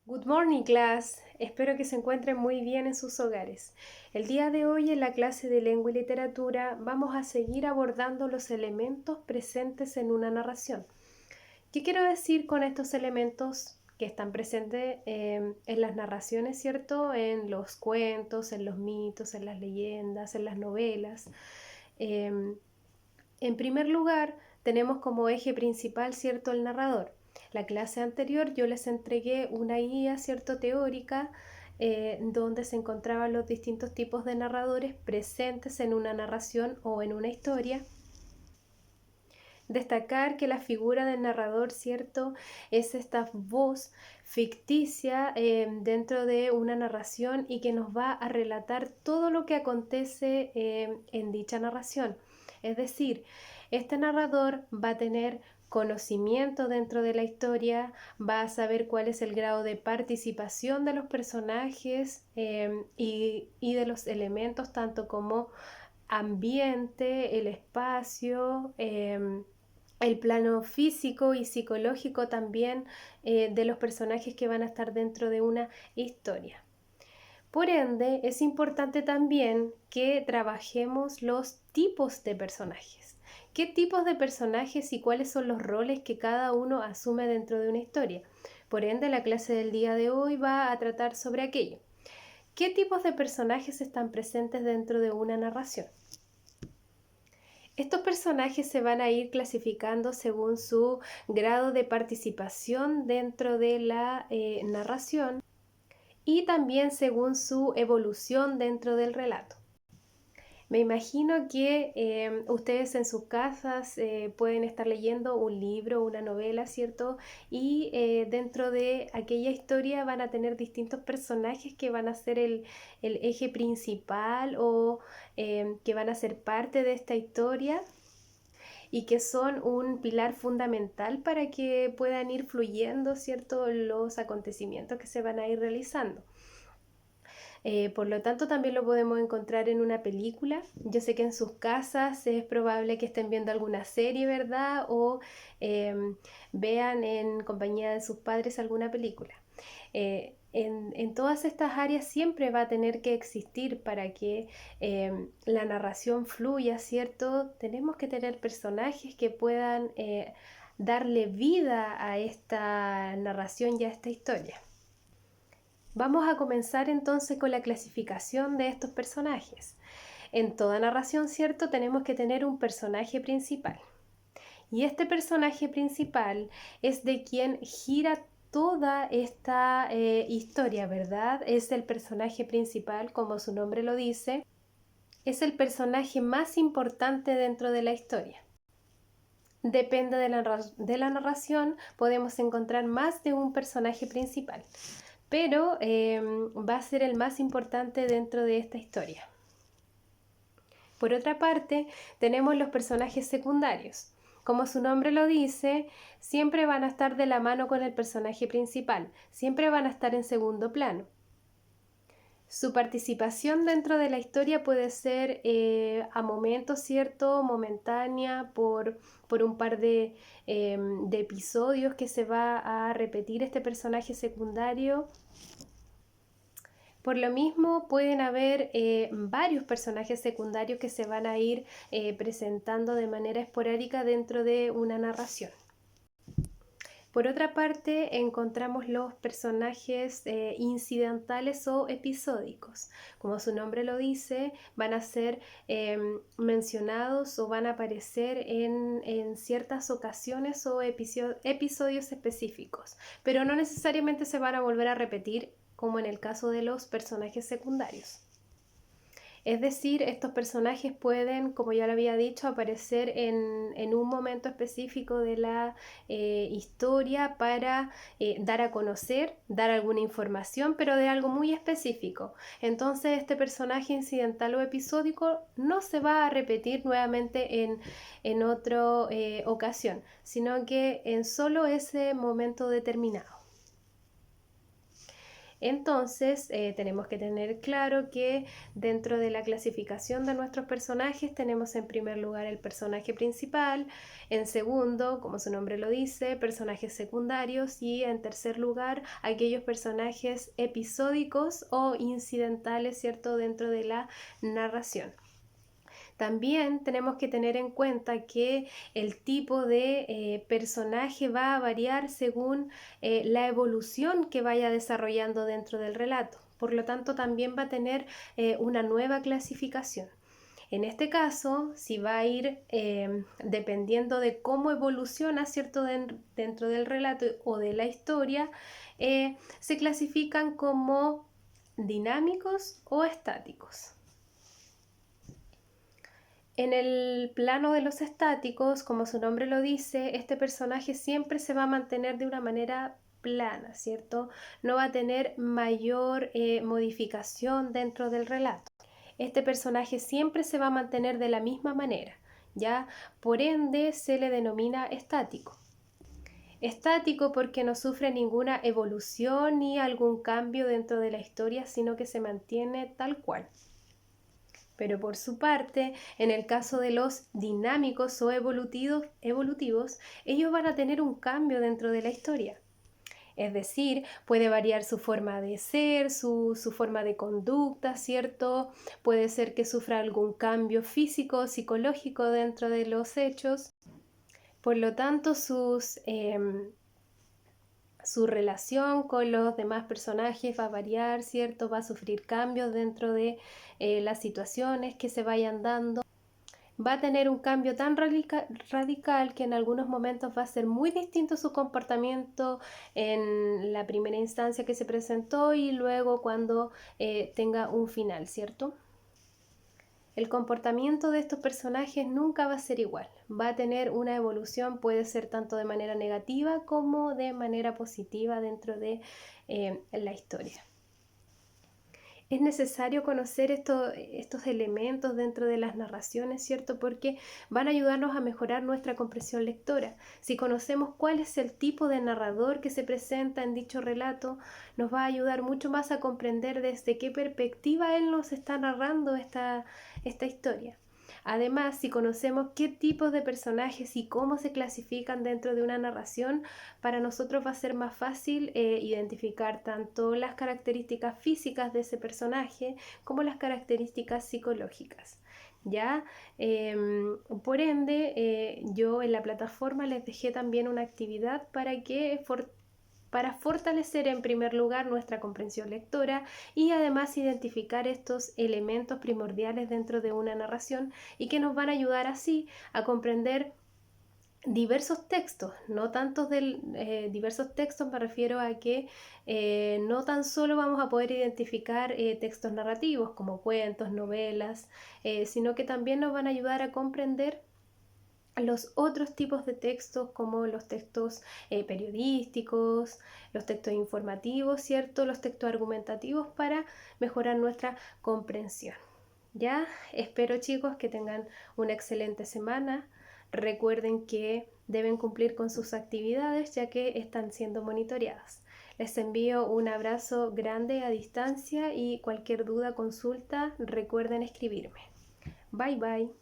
Good morning, class. Espero que se encuentren muy bien en sus hogares. El día de hoy en la clase de lengua y literatura vamos a seguir abordando los elementos presentes en una narración. ¿Qué quiero decir con estos elementos que están presentes en las narraciones, cierto? En los cuentos, en los mitos, en las leyendas, en las novelas. Em, en primer lugar, tenemos como eje principal, cierto, el narrador. La clase anterior yo les entregué una guía, cierto, teórica, donde se encontraban los distintos tipos de narradores presentes en una narración o en una historia. Destacar que la figura del narrador, cierto, es esta voz ficticia dentro de una narración y que nos va a relatar todo lo que acontece en dicha narración. Es decir, este narrador va a tener conocimiento dentro de la historia, va a saber cuál es el grado de participación de los personajes y de los elementos, tanto como ambiente, el espacio, el plano físico y psicológico también de los personajes que van a estar dentro de una historia. Por ende, es importante también que trabajemos los tipos de personajes. ¿Qué tipos de personajes y cuáles son los roles que cada uno asume dentro de una historia? Por ende, la clase del día de hoy va a tratar sobre aquello. ¿Qué tipos de personajes están presentes dentro de una narración? Estos personajes se van a ir clasificando según su grado de participación dentro de la narración y también según su evolución dentro del relato. Me imagino que ustedes en sus casas pueden estar leyendo un libro, una novela, ¿cierto? Y dentro de aquella historia van a tener distintos personajes que van a ser el eje principal o que van a ser parte de esta historia y que son un pilar fundamental para que puedan ir fluyendo, ¿cierto?, los acontecimientos que se van a ir realizando. Por lo tanto, también lo podemos encontrar en una película. Yo sé que en sus casas es probable que estén viendo alguna serie, ¿verdad? O eh, vean en compañía de sus padres alguna película. En todas estas áreas siempre va a tener que existir para que la narración fluya, ¿cierto? Tenemos que tener personajes que puedan darle vida a esta narración y a esta historia. Vamos a comenzar entonces con la clasificación de estos personajes. En toda narración, ¿cierto? Tenemos que tener un personaje principal. Y este personaje principal es de quien gira toda esta historia, ¿verdad? Es el personaje principal, como su nombre lo dice. Es el personaje más importante dentro de la historia. Depende de la narración, podemos encontrar más de un personaje principal, pero va a ser el más importante dentro de esta historia. Por otra parte, tenemos los personajes secundarios. Como su nombre lo dice, siempre van a estar de la mano con el personaje principal, siempre van a estar en segundo plano. Su participación dentro de la historia puede ser a momentos, ¿cierto? Momentánea, por un par de episodios que se va a repetir este personaje secundario. Por lo mismo, pueden haber varios personajes secundarios que se van a ir presentando de manera esporádica dentro de una narración. Por otra parte, encontramos los personajes incidentales o episódicos. Como su nombre lo dice, van a ser mencionados o van a aparecer en ciertas ocasiones o episodios específicos, pero no necesariamente se van a volver a repetir como en el caso de los personajes secundarios. Es decir, estos personajes pueden, como ya lo había dicho, aparecer en un momento específico de la historia para dar a conocer, dar alguna información, pero de algo muy específico. Entonces, este personaje incidental o episódico no se va a repetir nuevamente en otra ocasión, sino que en solo ese momento determinado. Entonces, tenemos que tener claro que dentro de la clasificación de nuestros personajes tenemos en primer lugar el personaje principal, en segundo, como su nombre lo dice, personajes secundarios y en tercer lugar aquellos personajes episódicos o incidentales, ¿cierto?, dentro de la narración. También tenemos que tener en cuenta que el tipo de personaje va a variar según la evolución que vaya desarrollando dentro del relato. Por lo tanto, también va a tener una nueva clasificación. En este caso, si va a ir dependiendo de cómo evoluciona, ¿cierto?, dentro del relato o de la historia, se clasifican como dinámicos o estáticos. En el plano de los estáticos, como su nombre lo dice, este personaje siempre se va a mantener de una manera plana, ¿cierto? No va a tener mayor modificación dentro del relato. Este personaje siempre se va a mantener de la misma manera, ¿ya? Por ende, se le denomina estático. Estático porque no sufre ninguna evolución ni algún cambio dentro de la historia, sino que se mantiene tal cual. Pero por su parte, en el caso de los dinámicos o evolutivos, ellos van a tener un cambio dentro de la historia. Es decir, puede variar su forma de ser, su forma de conducta, ¿cierto? Puede ser que sufra algún cambio físico o psicológico dentro de los hechos. Por lo tanto, su relación con los demás personajes va a variar, ¿cierto? Va a sufrir cambios dentro de las situaciones que se vayan dando. Va a tener un cambio tan radical que en algunos momentos va a ser muy distinto su comportamiento en la primera instancia que se presentó y luego cuando tenga un final, ¿cierto? El comportamiento de estos personajes nunca va a ser igual, va a tener una evolución, puede ser tanto de manera negativa como de manera positiva dentro de la historia. Es necesario conocer estos elementos dentro de las narraciones, ¿cierto? Porque van a ayudarnos a mejorar nuestra comprensión lectora. Si conocemos cuál es el tipo de narrador que se presenta en dicho relato, nos va a ayudar mucho más a comprender desde qué perspectiva él nos está narrando esta historia. Además, si conocemos qué tipos de personajes y cómo se clasifican dentro de una narración, para nosotros va a ser más fácil identificar tanto las características físicas de ese personaje como las características psicológicas. ¿Ya? Por ende, yo en la plataforma les dejé también una actividad para fortalecer en primer lugar nuestra comprensión lectora y además identificar estos elementos primordiales dentro de una narración y que nos van a ayudar así a comprender diversos textos, no tantos diversos textos, me refiero a que no tan solo vamos a poder identificar textos narrativos como cuentos, novelas, sino que también nos van a ayudar a comprender los otros tipos de textos como los textos periodísticos, los textos informativos, ¿cierto? Los textos argumentativos para mejorar nuestra comprensión. Ya, espero chicos que tengan una excelente semana. Recuerden que deben cumplir con sus actividades ya que están siendo monitoreadas. Les envío un abrazo grande a distancia y cualquier duda, consulta, recuerden escribirme. Bye bye.